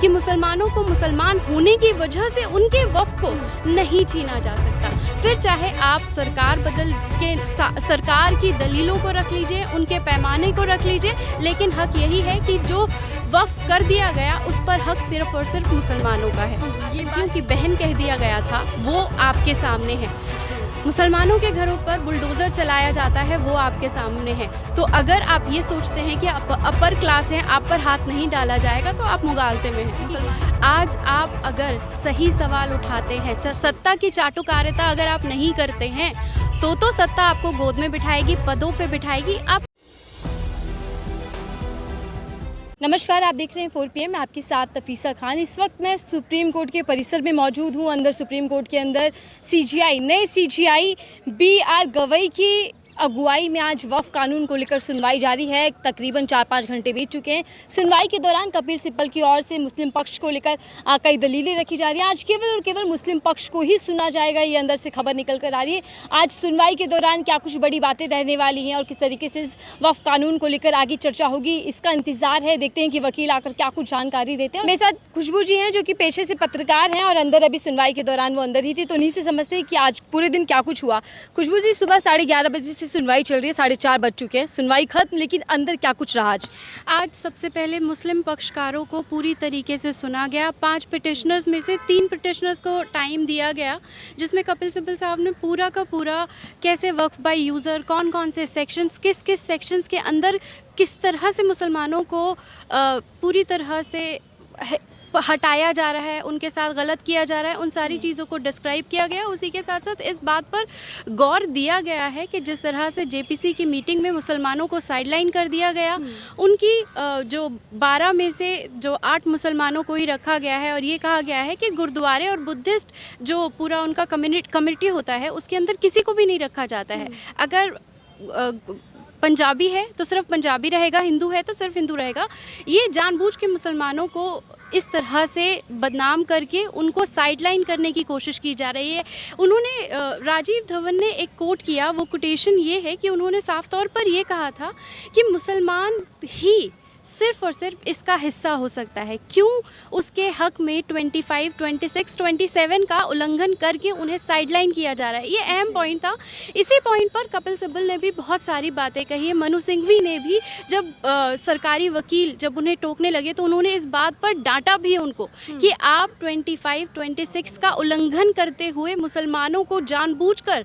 कि मुसलमानों को मुसलमान होने की वजह से उनके वफ़ को नहीं छीना जा सकता। फिर चाहे आप सरकार की दलीलों को रख लीजिए, उनके पैमाने को रख लीजिए, लेकिन हक यही है कि जो वफ़ कर दिया गया उस पर हक सिर्फ़ और सिर्फ मुसलमानों का है। ये क्योंकि बहन कह दिया गया था वो आपके सामने है। मुसलमानों के घरों पर बुलडोज़र चलाया जाता है वो आपके सामने है। तो अगर आप ये सोचते हैं कि आप अपर क्लास हैं, आप पर हाथ नहीं डाला जाएगा, तो आप मुगालते में हैं। मुसलमान आज आप अगर सही सवाल उठाते हैं, सत्ता की चाटुकारिता अगर आप नहीं करते हैं तो सत्ता आपको गोद में बिठाएगी, पदों पे बिठाएगी। आप नमस्कार, आप देख रहे हैं 4 PM। मैं आपके साथ तफीसा खान। इस वक्त मैं सुप्रीम कोर्ट के परिसर में मौजूद हूं। अंदर सुप्रीम कोर्ट के अंदर नए CGI BR गवई की अगुवाई में आज वफ़ कानून को लेकर सुनवाई जारी है। तकरीबन 4-5 घंटे बीत चुके हैं। सुनवाई के दौरान कपिल सिब्बल की ओर से मुस्लिम पक्ष को लेकर कई दलीलें रखी जा रही हैं। आज केवल और केवल मुस्लिम पक्ष को ही सुना जाएगा, ये अंदर से खबर निकल कर आ रही है। आज सुनवाई के दौरान क्या कुछ बड़ी बातें रहने वाली हैं और किस तरीके से इस वफ़ कानून को लेकर आगे चर्चा होगी, इसका इंतजार है। देखते हैं कि वकील आकर क्या कुछ जानकारी देते हैं। मेरे साथ खुशबू जी हैं जो कि पेशे से पत्रकार हैं और अंदर अभी सुनवाई के दौरान वो अंदर ही थी, तो उन्हीं से समझते हैं कि आज पूरे दिन क्या कुछ हुआ। खुशबू जी, सुबह 11:30 बजे से सुनवाई चल रही है, 4:30 बज चुके हैं, सुनवाई खत्म, लेकिन अंदर क्या कुछ रहा आज? सबसे पहले मुस्लिम पक्षकारों को पूरी तरीके से सुना गया। 5 पिटिशनर्स में से 3 पिटिशनर्स को टाइम दिया गया, जिसमें कपिल सिब्बल साहब ने पूरा का पूरा कैसे वक्फ बाय यूज़र, कौन कौन से सेक्शंस, किस किस सेक्शंस के अंदर किस तरह से मुसलमानों को पूरी तरह से हटाया जा रहा है, उनके साथ गलत किया जा रहा है, उन सारी चीज़ों को डिस्क्राइब किया गया। उसी के साथ साथ इस बात पर गौर दिया गया है कि जिस तरह से JPC की मीटिंग में मुसलमानों को साइडलाइन कर दिया गया, उनकी जो 12 में से जो 8 मुसलमानों को ही रखा गया है और ये कहा गया है कि गुरुद्वारे और बुद्धिस्ट जो पूरा उनका कम्युनिटी होता है उसके अंदर किसी को भी नहीं रखा जाता है। अगर पंजाबी है तो सिर्फ पंजाबी रहेगा, हिंदू है तो सिर्फ हिंदू रहेगा। ये जानबूझ के मुसलमानों को इस तरह से बदनाम करके उनको साइडलाइन करने की कोशिश की जा रही है। उन्होंने राजीव धवन ने एक कोट किया, वो कोटेशन ये है कि उन्होंने साफ तौर पर ये कहा था कि मुसलमान ही सिर्फ़ और सिर्फ इसका हिस्सा हो सकता है। क्यों उसके हक़ में 25, 26, 27 का उल्लंघन करके उन्हें साइडलाइन किया जा रहा है, ये अहम पॉइंट था। इसी पॉइंट पर कपिल सिब्बल ने भी बहुत सारी बातें कही है। मनु सिंघवी ने भी जब सरकारी वकील जब उन्हें टोकने लगे तो उन्होंने इस बात पर डांटा भी उनको कि आप 25, 26 का उल्लंघन करते हुए मुसलमानों को जानबूझकर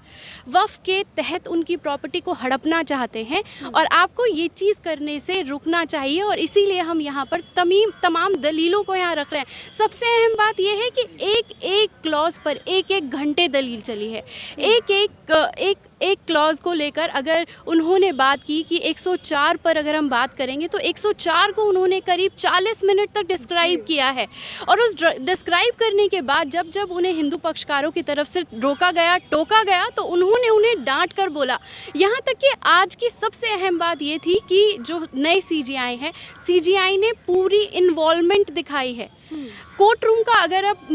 वफ़ के तहत उनकी प्रॉपर्टी को हड़पना चाहते हैं और आपको ये चीज़ करने से रुकना चाहिए। और इसीलिए हम यहाँ पर तमाम दलीलों को यहाँ रख रहे हैं। सबसे अहम बात यह है कि एक क्लॉज पर एक घंटे दलील चली है। एक क्लॉज को लेकर अगर उन्होंने बात की कि 104 पर अगर हम बात करेंगे तो 104 को उन्होंने करीब 40 मिनट तक डिस्क्राइब किया है। और उस डिस्क्राइब करने के बाद जब उन्हें हिंदू पक्षकारों की तरफ से रोका गया, टोका गया, तो उन्होंने उन्हें डांट कर बोला। यहाँ तक कि आज की सबसे अहम बात ये थी कि जो नए CGI हैं, CGI ने पूरी इन्वॉल्वमेंट दिखाई है। कोर्ट रूम का अगर आप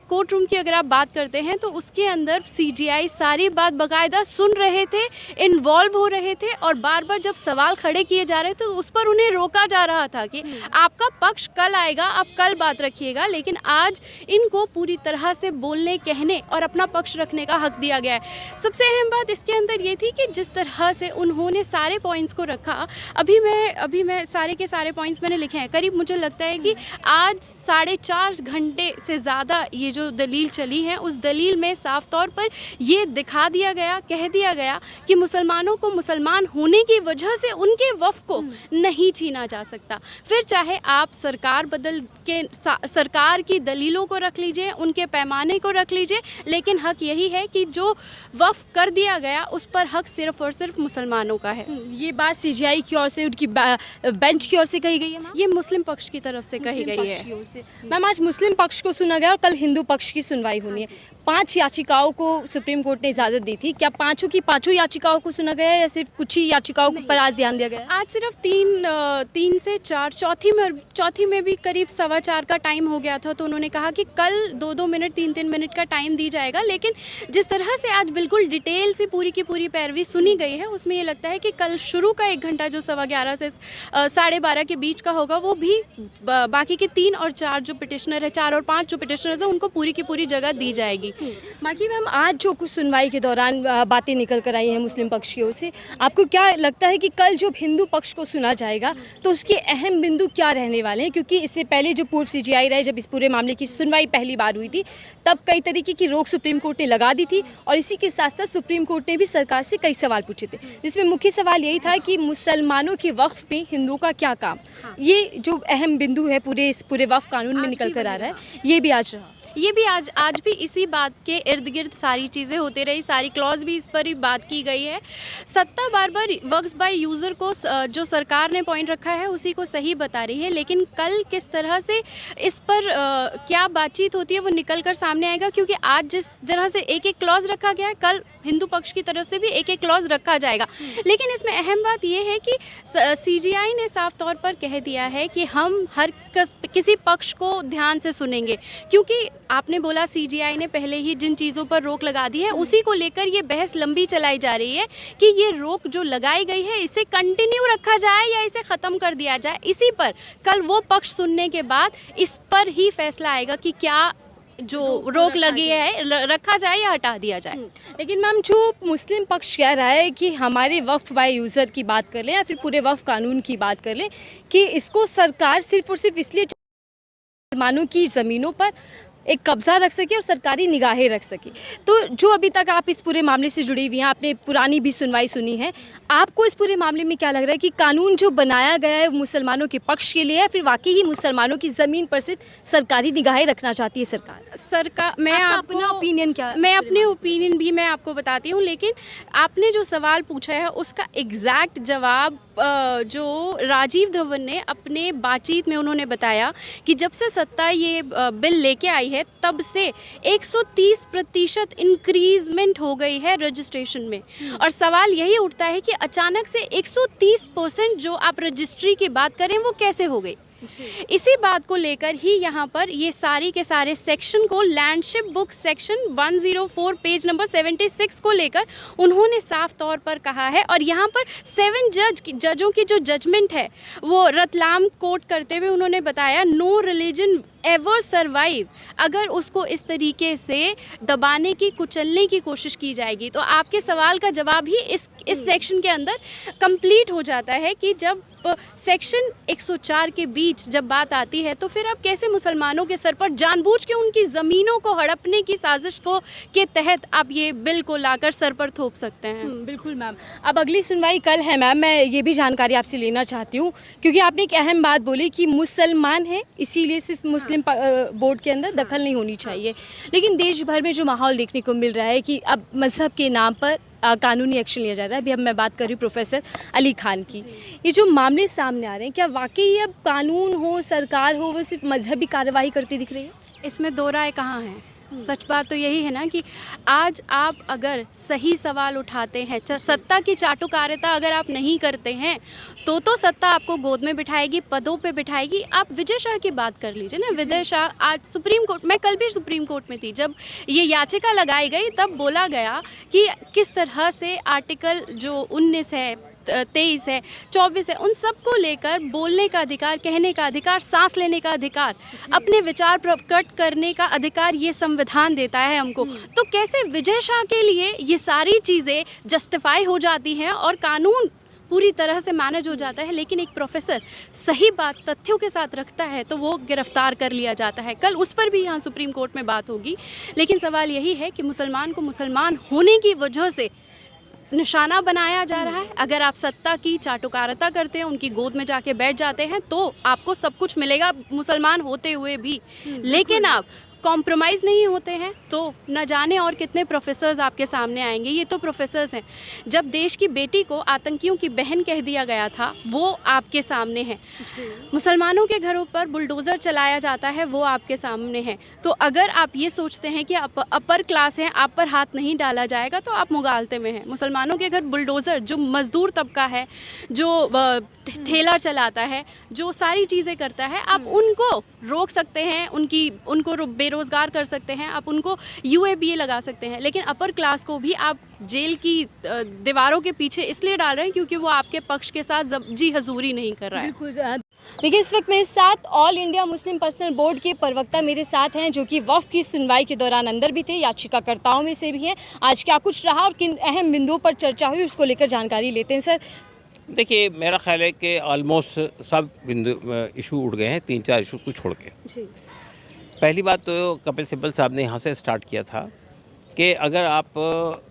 कोर्ट रूम की अगर आप बात करते हैं तो उसके अंदर CGI सारी बात बाकायदा सुन रहे थे, इन्वॉल्व हो रहे थे और बार बार जब सवाल खड़े किए जा रहे थे तो उस पर उन्हें रोका जा रहा था कि आपका पक्ष कल आएगा, आप कल बात रखिएगा। लेकिन आज इनको पूरी तरह से बोलने, कहने और अपना पक्ष रखने का हक दिया गया है। सबसे अहम बात इसके अंदर ये थी कि जिस तरह से उन्होंने सारे पॉइंट्स को रखा, अभी मैं सारे के सारे पॉइंट्स मैंने लिखे हैं। करीब मुझे लगता है कि आज 4.5 घंटे से ज़्यादा ये जो दलील चली है, उस दलील में साफ तौर पर ये दिखा दिया गया, कह दिया गया कि मुसलमानों को मुसलमान होने की वजह से उनके वफ़ को नहीं छीना जा सकता। फिर चाहे आप सरकार की दलीलों को रख लीजिए, उनके पैमाने को रख लीजिए, लेकिन हक यही है कि जो वफ़ कर दिया गया उस पर हक सिर्फ़ और सिर्फ मुसलमानों का है। ये बात CGI की ओर से, उनकी बेंच की ओर से कही गई है? ये मुस्लिम पक्ष की तरफ से कही गई है। मैम, आज मुस्लिम पक्ष को सुना गया और कल हिंदू पक्ष की सुनवाई होनी है। 5 याचिकाओं को सुप्रीम कोर्ट ने इजाज़त दी थी। क्या पाँचों की पाँचों याचिकाओं को सुना गया है या सिर्फ कुछ ही याचिकाओं पर आज ध्यान दिया गया है? आज सिर्फ तीन से चार, चौथी में भी करीब 4:15 का टाइम हो गया था, तो उन्होंने कहा कि कल 2-2 मिनट 3-3 मिनट का टाइम दी जाएगा। लेकिन जिस तरह से आज बिल्कुल डिटेल से पूरी की पूरी पैरवी सुनी गई है, उसमें ये लगता है कि कल शुरू का 1 घंटा जो 11:15 से 12:30 के बीच का होगा, वो भी बाकी के 3 और 4 जो पिटिशनर है, 4 और 5 जो पिटिशनर्स हैं, उनको पूरी की पूरी जगह दी जाएगी। बाकी मैम, आज जो कुछ सुनवाई के दौरान बातें निकल कर आई हैं मुस्लिम पक्ष की ओर से, आपको क्या लगता है कि कल जो हिंदू पक्ष को सुना जाएगा तो उसके अहम बिंदु क्या रहने वाले हैं? क्योंकि इससे पहले जो पूर्व सीजीआई रहे, जब इस पूरे मामले की सुनवाई पहली बार हुई थी, तब कई तरीके की रोक सुप्रीम कोर्ट ने लगा दी थी और इसी के साथ साथ सुप्रीम कोर्ट ने भी सरकार से कई सवाल पूछे थे, जिसमें मुख्य सवाल यही था कि मुसलमानों के वक्फ में हिंदुओं का क्या काम। ये जो अहम बिंदु है पूरे वक्फ कानून में निकल कर आ रहा है, ये भी आज रहा। ये भी आज भी इसी बात के इर्द गिर्द सारी चीज़ें होती रही, सारी क्लॉज भी इस पर ही बात की गई है। सत्ता बार बार वक्फ बाय यूज़र को जो सरकार ने पॉइंट रखा है उसी को सही बता रही है, लेकिन कल किस तरह से इस पर क्या बातचीत होती है वो निकल कर सामने आएगा। क्योंकि आज जिस तरह से एक एक क्लॉज रखा गया है, कल हिंदू पक्ष की तरफ से भी एक एक क्लॉज रखा जाएगा। लेकिन इसमें अहम बात यह है कि सीजीआई ने साफ तौर पर कह दिया है कि हम हर किसी पक्ष को ध्यान से सुनेंगे, क्योंकि आपने बोला सीजीआई ने पहले ही जिन चीज़ों पर रोक लगा दी है, उसी को लेकर ये बहस लंबी चलाई जा रही है कि ये रोक जो लगाई गई है इसे कंटिन्यू रखा जाए या इसे ख़त्म कर दिया जाए। इसी पर कल वो पक्ष सुनने के बाद इस पर ही फैसला आएगा कि क्या जो रोक लगी है रखा जाए या हटा दिया जाए। लेकिन मैम, जो मुस्लिम पक्ष कह रहा है कि हमारे वक्फ बाय यूज़र की बात कर लें या फिर पूरे वक्फ कानून की बात कर लें कि इसको सरकार सिर्फ और सिर्फ इसलिए मुसलमानों की ज़मीनों पर एक कब्ज़ा रख सके और सरकारी निगाहें रख सके। तो जो अभी तक आप इस पूरे मामले से जुड़ी हुई हैं, आपने पुरानी भी सुनवाई सुनी है, आपको इस पूरे मामले में क्या लग रहा है कि कानून जो बनाया गया है मुसलमानों के पक्ष के लिए है, फिर वाकई ही मुसलमानों की ज़मीन पर सिर्फ सरकारी निगाहें रखना चाहती है सरकार? मैं अपना ओपिनियन क्या? मैं अपने ओपिनियन भी मैं आपको बताती हूँ, लेकिन आपने जो सवाल पूछा है उसका एग्जैक्ट जवाब जो राजीव धवन ने अपने बातचीत में उन्होंने बताया कि जब से सत्ता ये बिल लेके आई है तब से 130% इंक्रीजमेंट हो गई है रजिस्ट्रेशन में। और सवाल यही उठता है कि अचानक से 130% जो आप रजिस्ट्री की बात करें वो कैसे हो गई। इसी बात को लेकर ही यहाँ पर ये सारी के सारे सेक्शन को लैंडशिप बुक सेक्शन 104 पेज नंबर 76 को लेकर उन्होंने साफ तौर पर कहा है। और यहाँ पर 7 जजों की जो जजमेंट है वो रतलाम कोर्ट करते हुए उन्होंने बताया, नो रिलीजन एवर सर्वाइव। अगर उसको इस तरीके से दबाने की, कुचलने की कोशिश की जाएगी तो आपके सवाल का जवाब ही इस सेक्शन के अंदर कंप्लीट हो जाता है कि जब सेक्शन 104 के बीच जब बात आती है तो फिर आप कैसे मुसलमानों के सर पर जानबूझ के उनकी ज़मीनों को हड़पने की साजिश को के तहत आप ये बिल को लाकर सर पर थोप सकते हैं। बिल्कुल मैम। अब अगली सुनवाई कल है मैम, मैं ये भी जानकारी आपसे लेना चाहती हूँ क्योंकि आपने एक अहम बात बोली कि मुसलमान हैं इसीलिए सिर्फ मुस्लिम बोर्ड के अंदर दखल नहीं होनी चाहिए। लेकिन देश भर में जो माहौल देखने को मिल रहा है कि अब मज़हब के नाम पर कानूनी एक्शन लिया जा रहा है। अभी अब मैं बात कर रही हूँ प्रोफेसर अली खान की। ये जो मामले सामने आ रहे हैं, क्या वाकई अब कानून हो, सरकार हो, वो सिर्फ मजहबी कार्रवाई करती दिख रही है? इसमें दो राय कहाँ है। सच बात तो यही है ना कि आज आप अगर सही सवाल उठाते हैं, सत्ता की चाटुकारिता अगर आप नहीं करते हैं तो सत्ता आपको गोद में बिठाएगी, पदों पे बिठाएगी। आप विजय शाह की बात कर लीजिए ना। विजय शाह आज सुप्रीम कोर्ट, मैं कल भी सुप्रीम कोर्ट में थी, जब ये याचिका लगाई गई तब बोला गया कि किस तरह से आर्टिकल जो 19 है, 23 है, 24 है, उन सब को लेकर बोलने का अधिकार, कहने का अधिकार, सांस लेने का अधिकार, अपने विचार प्रकट करने का अधिकार ये संविधान देता है हमको। तो कैसे विजय शाह के लिए ये सारी चीज़ें जस्टिफाई हो जाती हैं और कानून पूरी तरह से मैनेज हो जाता है, लेकिन एक प्रोफेसर सही बात तथ्यों के साथ रखता है तो वो गिरफ्तार कर लिया जाता है। कल उस पर भी यहाँ सुप्रीम कोर्ट में बात होगी। लेकिन सवाल यही है कि मुसलमान को मुसलमान होने की वजह से निशाना बनाया जा रहा है। अगर आप सत्ता की चाटुकारिता करते हैं, उनकी गोद में जाके बैठ जाते हैं तो आपको सब कुछ मिलेगा मुसलमान होते हुए भी। लेकिन आप कॉम्प्रोमाइज़ नहीं होते हैं तो न जाने और कितने प्रोफेसर्स आपके सामने आएंगे। ये तो प्रोफेसर्स हैं। जब देश की बेटी को आतंकियों की बहन कह दिया गया था, वो आपके सामने है। मुसलमानों के घरों पर बुलडोज़र चलाया जाता है, वो आपके सामने है। तो अगर आप ये सोचते हैं कि अपर क्लास हैं, आप पर हाथ नहीं डाला जाएगा, तो आप मुगालते में हैं। मुसलमानों के घर बुलडोज़र, जो मज़दूर तबका है, जो ठेला चलाता है, जो सारी चीज़ें करता है, आप उनको रोक सकते हैं, उनको बेरोज़गार कर सकते हैं, आप उनको UAPA लगा सकते हैं। लेकिन अपर क्लास को भी आप जेल की दीवारों के पीछे इसलिए डाल रहे हैं क्योंकि वो आपके पक्ष के साथ जी हजूरी नहीं कर रहा है। बिल्कुल। देखिए, इस वक्त मेरे साथ all India Muslim personal board के प्रवक्ता मेरे साथ हैं, जो कि वक्फ की सुनवाई के दौरान अंदर भी थे, याचिकाकर्ताओं में से भी हैं। आज क्या कुछ रहा और किन अहम बिंदुओं पर चर्चा हुई, उसको लेकर जानकारी लेते हैं। सर, देखिए, मेरा ख्याल है कि ऑलमोस्ट सब बिंदु इशू उठ गए हैं, 3-4 इशू को छोड़ के। जी। पहली बात तो कपिल सिब्बल साहब ने यहाँ से स्टार्ट किया था कि अगर आप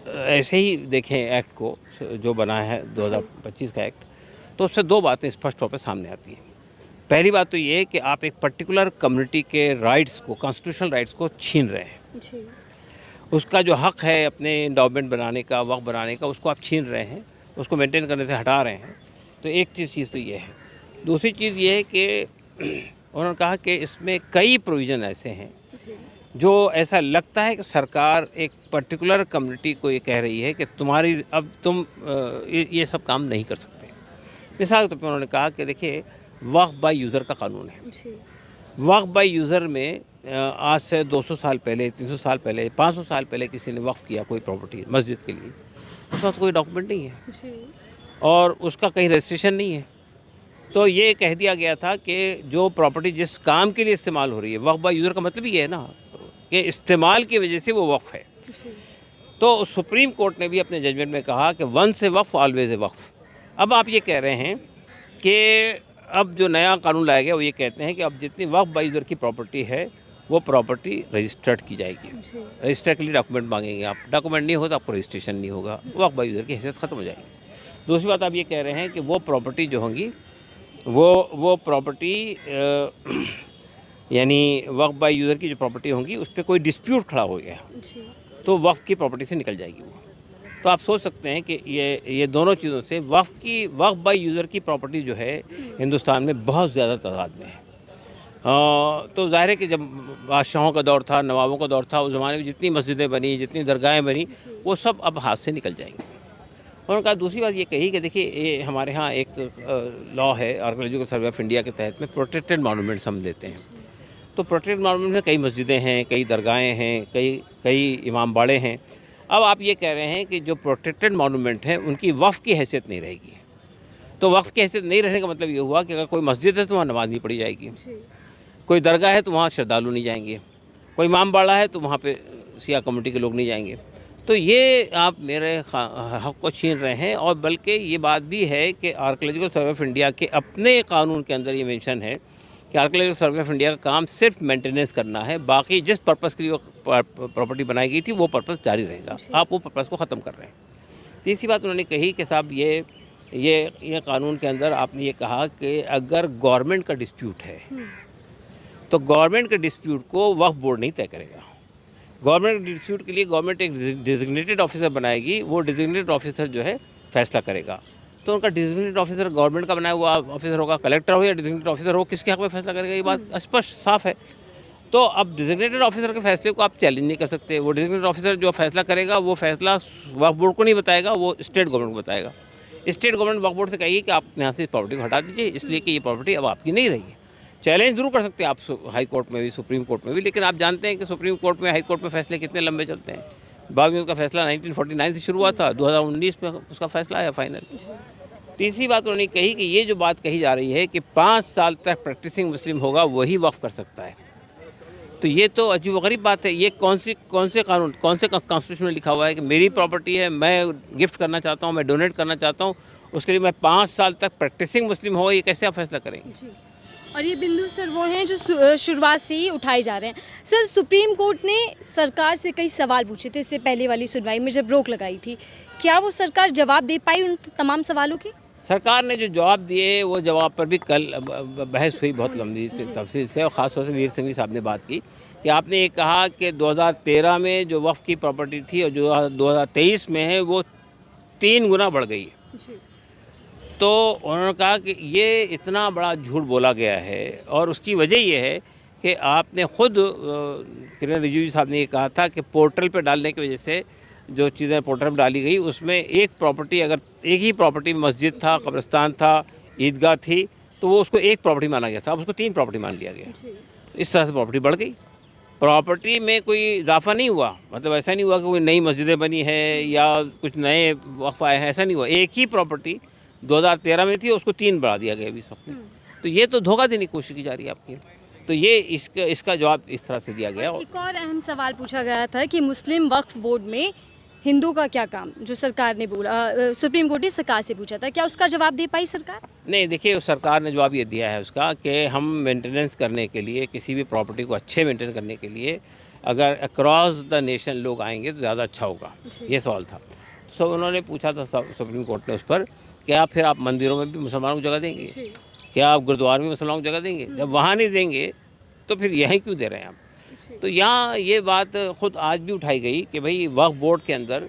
ऐसे ही देखें एक्ट को जो बना है 2025 का एक्ट, तो उससे दो बातें स्पष्ट तौर पर सामने आती हैं। पहली बात तो ये है कि आप एक पर्टिकुलर कम्युनिटी के राइट्स को, कॉन्स्टिट्यूशनल राइट्स को छीन रहे हैं। जी। उसका जो हक है अपने एंडोमेंट बनाने का, वक्फ बनाने का, उसको आप छीन रहे हैं, उसको मेंटेन करने से हटा रहे हैं। तो एक चीज़ तो ये है। दूसरी चीज़ ये है कि उन्होंने कहा कि इसमें कई प्रोविज़न ऐसे हैं जो ऐसा लगता है कि सरकार एक पर्टिकुलर कम्युनिटी को ये कह रही है कि तुम्हारी अब तुम ये सब काम नहीं कर सकते। मिसाल के तौर पर उन्होंने कहा कि देखिए, वक्फ बाय यूज़र का कानून है। वक्फ बाय यूज़र में आज से 200 साल पहले, 300 साल पहले, 500 साल पहले किसी ने वक्फ किया कोई प्रॉपर्टी मस्जिद के लिए, उसका तो कोई डॉक्यूमेंट नहीं है और उसका कहीं रजिस्ट्रेशन नहीं है। तो ये कह दिया गया था कि जो प्रॉपर्टी जिस काम के लिए इस्तेमाल हो रही है, वक्फ बाय यूज़र का मतलब ये है ना कि इस्तेमाल की वजह से वो वक्फ है। तो सुप्रीम कोर्ट ने भी अपने जजमेंट में कहा कि once a Waqf always a वक्फ। अब आप ये कह रहे हैं कि अब जो नया कानून लाया गया वो ये कहते हैं कि अब जितनी वक्फ बाय यूज़र की प्रॉपर्टी है वो प्रॉपर्टी रजिस्टर्ड की जाएगी। रजिस्टर के लिए डॉक्यूमेंट मांगेंगे आप, डॉक्यूमेंट नहीं हो तो आपको रजिस्ट्रेशन नहीं होगा, वक्फ बाय यूज़र की हैसियत ख़त्म हो जाएगी। दूसरी बात आप ये कह रहे हैं कि वो प्रॉपर्टी जो होंगी वो प्रॉपर्टी यानी वक्फ बाय यूज़र की जो प्रॉपर्टी होंगी उस पर कोई डिस्प्यूट खड़ा हो गया तो वक्फ की प्रॉपर्टी से निकल जाएगी वो। तो आप सोच सकते हैं कि ये दोनों चीज़ों से वक्फ बाय यूज़र की प्रॉपर्टी जो है हिंदुस्तान में बहुत ज़्यादा तादाद में है। तो ज़ाहिर है कि जब बादशाहों का दौर था, नवाबों का दौर था, उस ज़माने में जितनी मस्जिदें बनी, जितनी दरगाहें बनी, वो सब अब हाथ से निकल जाएंगी। उन्होंने कहा दूसरी बात ये कही कि देखिए, ये हमारे यहाँ एक लॉ है, आर्कियोलॉजिकल सर्वे ऑफ इंडिया के तहत में प्रोटेक्टेड मॉन्यूमेंट्स हम लेते हैं। तो प्रोटेक्टेड मॉन्यूमेंट में कई मस्जिदें हैं, कई दरगाहें हैं, कई इमाम बाड़े हैं। अब आप ये कह रहे हैं कि जो प्रोटेक्टेड मॉन्यूमेंट हैं उनकी वक्फ की हैसियत नहीं रहेगी। तो वक्फ की हैसियत नहीं रहने का मतलब ये हुआ कि अगर कोई मस्जिद है तो वहाँ नमाज नहीं पढ़ी जाएगी, कोई दरगाह है तो वहाँ श्रद्धालु नहीं जाएंगे, कोई इमाम बाड़ा है तो वहाँ पे सिया कम्युनिटी के लोग नहीं जाएंगे। तो ये आप मेरे हक़ को छीन रहे हैं। और बल्कि ये बात भी है कि आर्कियोलॉजिकल सर्वे ऑफ इंडिया के अपने कानून के अंदर ये मेंशन है कि आर्कियोलॉजिकल सर्वे ऑफ इंडिया का काम सिर्फ मेंटेनेंस करना है, बाकी जिस पर्पज़ के लिए वो प्रॉपर्टी बनाई गई थी वो पर्पज़ जारी रहेगा। आप वो पर्पज़ को ख़त्म कर रहे हैं। तीसरी बात उन्होंने कही कि साहब ये कानून के अंदर आपने ये कहा कि अगर गवर्नमेंट का डिस्प्यूट है तो गवर्नमेंट के डिस्प्यूट को वक्फ बोर्ड नहीं तय करेगा। गवर्नमेंट के डिस्प्यूट के लिए गवर्नमेंट एक डिजिग्नेटेड ऑफिसर बनाएगी, वो डिजिग्नेटेड ऑफिसर जो है फैसला करेगा। तो उनका डिजिग्नेटेड ऑफिसर गवर्नमेंट का बनाया हुआ ऑफिसर होगा, कलेक्टर हो या डिजिग्नेटेड ऑफिसर हो, किसके हक़ में फैसला करेगा, ये बात स्पष्ट साफ है। तो अब डिजिग्नेटेड ऑफिसर के फैसले को आप चैलेंज नहीं कर सकते। वो डिजिग्नेटेड ऑफिसर जो फैसला करेगा वो फैसला वक्फ बोर्ड को नहीं बताएगा, वो स्टेट गवर्नमेंट को बताएगा। स्टेट गवर्नमेंट वक्फ बोर्ड से कहेगी कि आप यहाँ से इस प्रॉपर्टी को हटा दीजिए, इसलिए कि ये प्रॉपर्टी अब आपकी नहीं रही है। चैलेंज जरूर कर सकते हैं आप हाई कोर्ट में भी, सुप्रीम कोर्ट में भी, लेकिन आप जानते हैं कि सुप्रीम कोर्ट में, हाई कोर्ट में फैसले कितने लंबे चलते हैं। बाद में उसका फैसला 1949 से शुरू हुआ था, 2019 में उसका फैसला आया फाइनल। तीसरी बात उन्होंने कही कि ये जो बात कही जा रही है कि 5 साल तक प्रैक्टिसिंग मुस्लिम होगा वही वक्फ कर सकता है, तो ये तो अजीबोगरीब बात है। ये कौन से कानून, कौन से कॉन्स्टिट्यूशन में लिखा हुआ है कि मेरी प्रॉपर्टी है, मैं गिफ्ट करना चाहता हूँ, मैं डोनेट करना चाहता हूँ, उसके लिए मैं 5 साल तक प्रैक्टिसिंग मुस्लिम होगा, ये कैसे आप फैसला करेंगे? और ये बिंदु सर वो हैं जो शुरुआत से ही उठाए जा रहे हैं। सर, सुप्रीम कोर्ट ने सरकार से कई सवाल पूछे थे इससे पहले वाली सुनवाई में जब रोक लगाई थी, क्या वो सरकार जवाब दे पाई उन तमाम सवालों के? सरकार ने जो जवाब दिए वो जवाब पर भी कल बहस हुई बहुत लंबी से तफसील से, और ख़ास तौर से वीर सिंह साहब ने बात की कि आपने ये कहा कि 2013 में जो वक्फ की प्रॉपर्टी थी और जो 2023 में है वो 3 गुना बढ़ गई है। जी। तो उन्होंने कहा कि ये इतना बड़ा झूठ बोला गया है, और उसकी वजह ये है कि आपने खुद किरण रिजिजू साहब ने ये कहा था कि पोर्टल पे डालने की वजह से जो चीज़ें पोर्टल पर डाली गई उसमें एक प्रॉपर्टी, अगर एक ही प्रॉपर्टी मस्जिद था, कब्रिस्तान था, ईदगाह थी, तो वो उसको एक प्रॉपर्टी माना गया था, अब उसको 3 प्रॉपर्टी मान लिया गया। इस तरह से प्रॉपर्टी बढ़ गई। प्रॉपर्टी में कोई इजाफा नहीं हुआ, मतलब ऐसा नहीं हुआ कि कोई नई मस्जिदें बनी है या कुछ नए वक्फ आए हैं, ऐसा नहीं हुआ। एक ही प्रॉपर्टी 2013 में थी, उसको 3 बढ़ा दिया गया अभी इस वक्त में। तो ये तो धोखा देने की कोशिश की जा रही है आपकी। तो ये इसका जवाब इस तरह से दिया गया। एक और अहम सवाल पूछा गया था कि मुस्लिम वक्फ बोर्ड में हिंदू का क्या काम, जो सरकार ने बोला, सुप्रीम कोर्ट ने सरकार से पूछा था, क्या उसका जवाब दे पाई सरकार? नहीं, देखिए सरकार ने जवाब ये दिया है उसका कि हम मेंटेनेंस करने के लिए, किसी भी प्रॉपर्टी को अच्छे मेंटेन करने के लिए अगर अक्रॉस द नेशन लोग आएंगे तो ज़्यादा अच्छा होगा, ये सवाल था। सो उन्होंने पूछा था सुप्रीम कोर्ट ने उस पर, क्या फिर आप मंदिरों में भी मुसलमानों को जगह देंगे, क्या आप गुरुद्वारा में मुसलमानों को जगह देंगे? जब वहाँ नहीं देंगे तो फिर यहीं क्यों दे रहे हैं आप? तो यहाँ ये बात खुद आज भी उठाई गई कि भाई वक्फ बोर्ड के अंदर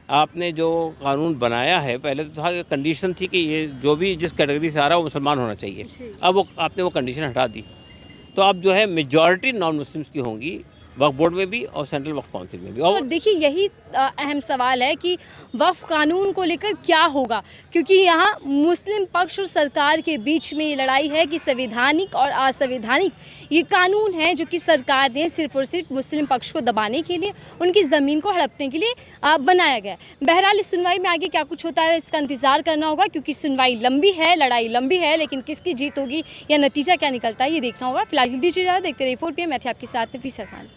आपने जो कानून बनाया है, पहले तो था कि कंडीशन थी कि ये जो भी जिस कैटेगरी से आ रहा है वो मुसलमान होना चाहिए। अब वो आपने वो कंडीशन हटा दी, तो अब जो है मेजॉरिटी नॉन मुस्लिम्स की होंगी वक्फ बोर्ड में भी और सेंट्रल वक्फ काउंसिल में भी। और देखिए यही अहम सवाल है कि वक्फ कानून को लेकर क्या होगा, क्योंकि यहाँ मुस्लिम पक्ष और सरकार के बीच में ये लड़ाई है कि संवैधानिक और असंवैधानिक ये कानून है जो कि सरकार ने सिर्फ और सिर्फ मुस्लिम पक्ष को दबाने के लिए, उनकी ज़मीन को हड़पने के लिए बनाया गया। बहरहाल इस सुनवाई में आगे क्या कुछ होता है इसका इंतज़ार करना होगा, क्योंकि सुनवाई लंबी है, लड़ाई लंबी है, लेकिन किसकी जीत होगी या नतीजा क्या निकलता है ये देखना होगा। फिलहाल दीजिए इजाज़त, देखते रहिए 4PM। मैं थी आपके साथ नफीसा खान।